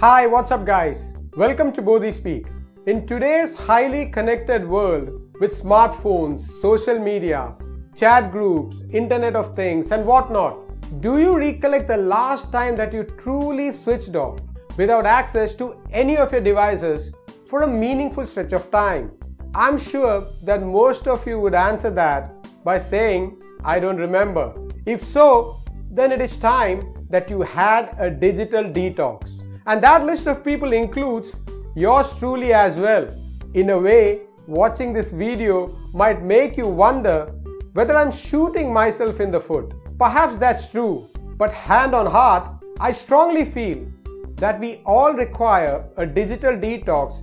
Hi, what's up guys? Welcome to Bodhi Speak. In today's highly connected world with smartphones, social media, chat groups, Internet of Things and whatnot, do you recollect the last time that you truly switched off without access to any of your devices for a meaningful stretch of time? I'm sure that most of you would answer that by saying, I don't remember. If so, then it is time that you had a digital detox. And that list of people includes yours truly as well. In a way, watching this video might make you wonder whether I'm shooting myself in the foot. Perhaps that's true, but hand on heart, I strongly feel that we all require a digital detox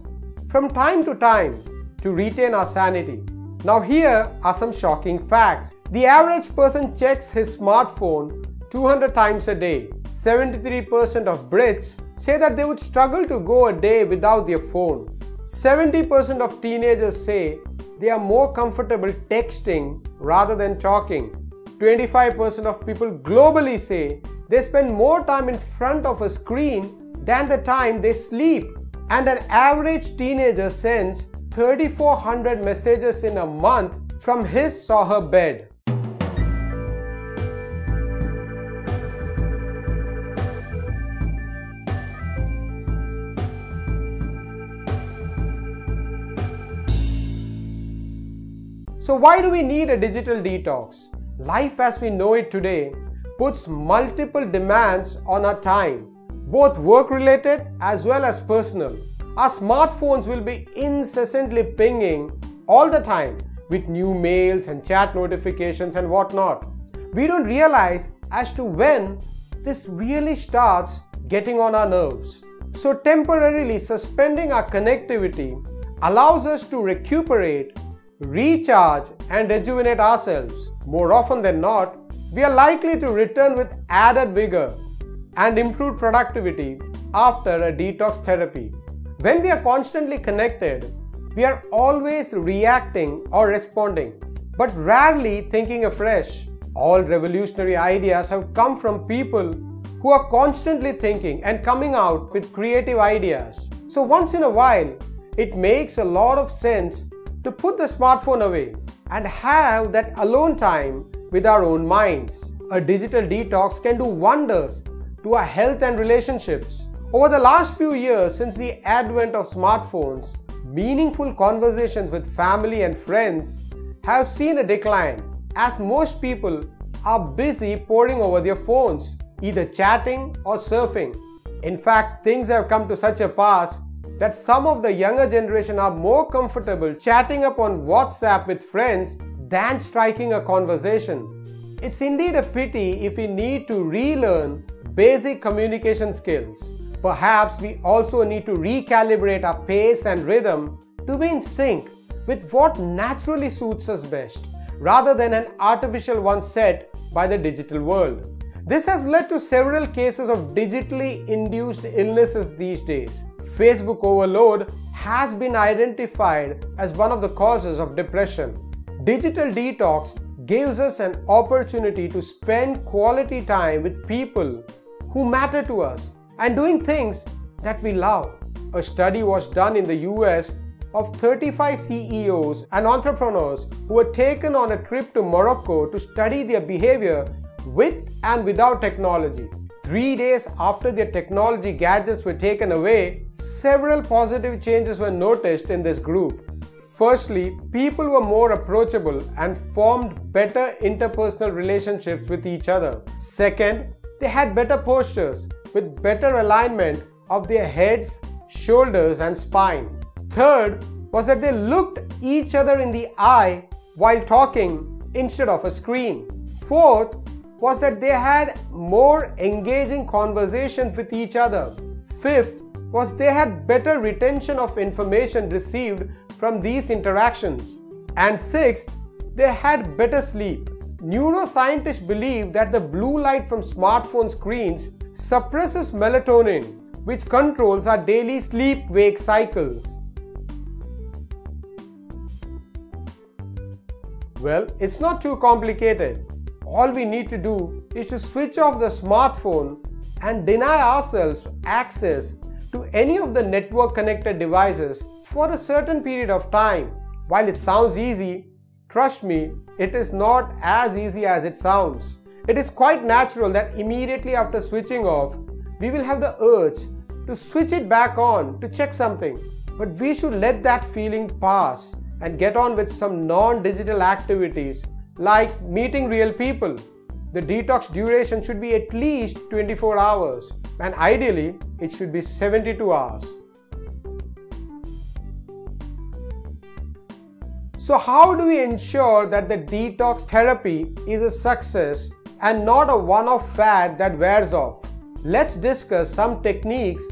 from time to time to retain our sanity. Now here are some shocking facts. The average person checks his smartphone 200 times a day. 73% of Brits say that they would struggle to go a day without their phone. 70% of teenagers say they are more comfortable texting rather than talking. 25% of people globally say they spend more time in front of a screen than the time they sleep. And an average teenager sends 3,400 messages in a month from his or her bed. So why do we need a digital detox? Life as we know it today puts multiple demands on our time, both work-related as well as personal. Our smartphones will be incessantly pinging all the time with new mails and chat notifications and whatnot. We don't realize as to when this really starts getting on our nerves. So temporarily suspending our connectivity allows us to recuperate, recharge and rejuvenate ourselves. More often than not, we are likely to return with added vigor and improved productivity after a detox therapy. When we are constantly connected, we are always reacting or responding, but rarely thinking afresh. All revolutionary ideas have come from people who are constantly thinking and coming out with creative ideas. So once in a while, it makes a lot of sense to put the smartphone away and have that alone time with our own minds. A digital detox can do wonders to our health and relationships. Over the last few years since the advent of smartphones, meaningful conversations with family and friends have seen a decline as most people are busy poring over their phones, either chatting or surfing. In fact, things have come to such a pass that some of the younger generation are more comfortable chatting up on WhatsApp with friends than striking a conversation. It's indeed a pity if we need to relearn basic communication skills. Perhaps we also need to recalibrate our pace and rhythm to be in sync with what naturally suits us best, rather than an artificial one set by the digital world. This has led to several cases of digitally induced illnesses these days. Facebook overload has been identified as one of the causes of depression. Digital detox gives us an opportunity to spend quality time with people who matter to us and doing things that we love. A study was done in the US of 35 CEOs and entrepreneurs who were taken on a trip to Morocco to study their behavior with and without technology. 3 days after their technology gadgets were taken away, several positive changes were noticed in this group. Firstly, people were more approachable and formed better interpersonal relationships with each other. Second, they had better postures with better alignment of their heads, shoulders and spine. Third was that they looked each other in the eye while talking instead of a screen. Fourth was that they had more engaging conversations with each other. Fifth was they had better retention of information received from these interactions. And sixth, they had better sleep. Neuroscientists believe that the blue light from smartphone screens suppresses melatonin, which controls our daily sleep-wake cycles. Well, it's not too complicated. All we need to do is to switch off the smartphone and deny ourselves access to any of the network connected devices for a certain period of time. While it sounds easy, trust me, it is not as easy as it sounds. It is quite natural that immediately after switching off, we will have the urge to switch it back on to check something. But we should let that feeling pass and get on with some non-digital activities like meeting real people. The detox duration should be at least 24 hours and ideally it should be 72 hours. So how do we ensure that the detox therapy is a success and not a one-off fad that wears off? Let's discuss some techniques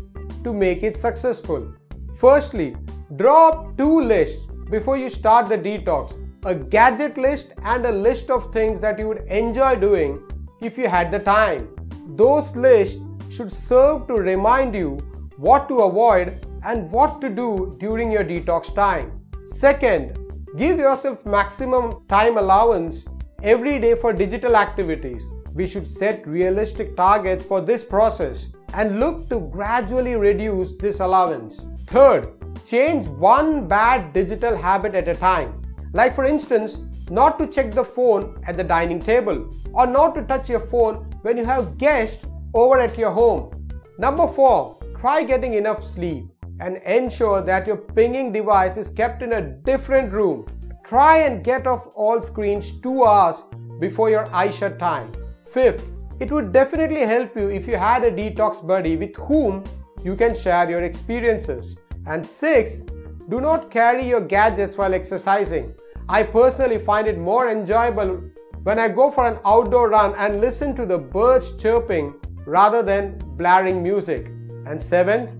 to make it successful. Firstly, draw up two lists before you start the detox. A gadget list and a list of things that you would enjoy doing if you had the time. Those lists should serve to remind you what to avoid and what to do during your detox time. Second, give yourself maximum time allowance every day for digital activities. We should set realistic targets for this process and look to gradually reduce this allowance. Third, change one bad digital habit at a time. Like for instance, not to check the phone at the dining table or not to touch your phone when you have guests over at your home. Number 4, try getting enough sleep and ensure that your pinging device is kept in a different room. Try and get off all screens 2 hours before your eye shut time. Fifth, it would definitely help you if you had a detox buddy with whom you can share your experiences. And sixth, do not carry your gadgets while exercising. I personally find it more enjoyable when I go for an outdoor run and listen to the birds chirping rather than blaring music. And seventh,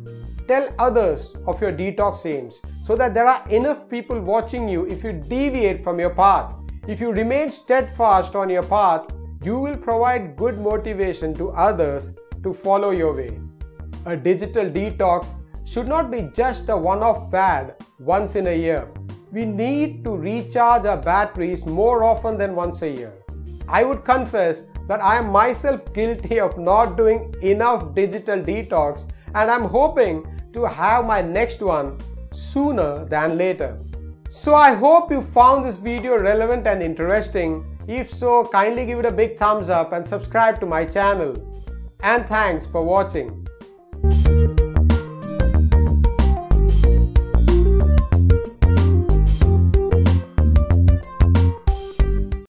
tell others of your detox aims so that there are enough people watching you if you deviate from your path. If you remain steadfast on your path, you will provide good motivation to others to follow your way. A digital detox should not be just a one-off fad once in a year. We need to recharge our batteries more often than once a year. I would confess that I am myself guilty of not doing enough digital detox and I'm hoping to have my next one sooner than later. So I hope you found this video relevant and interesting. If so, kindly give it a big thumbs up and subscribe to my channel. And thanks for watching.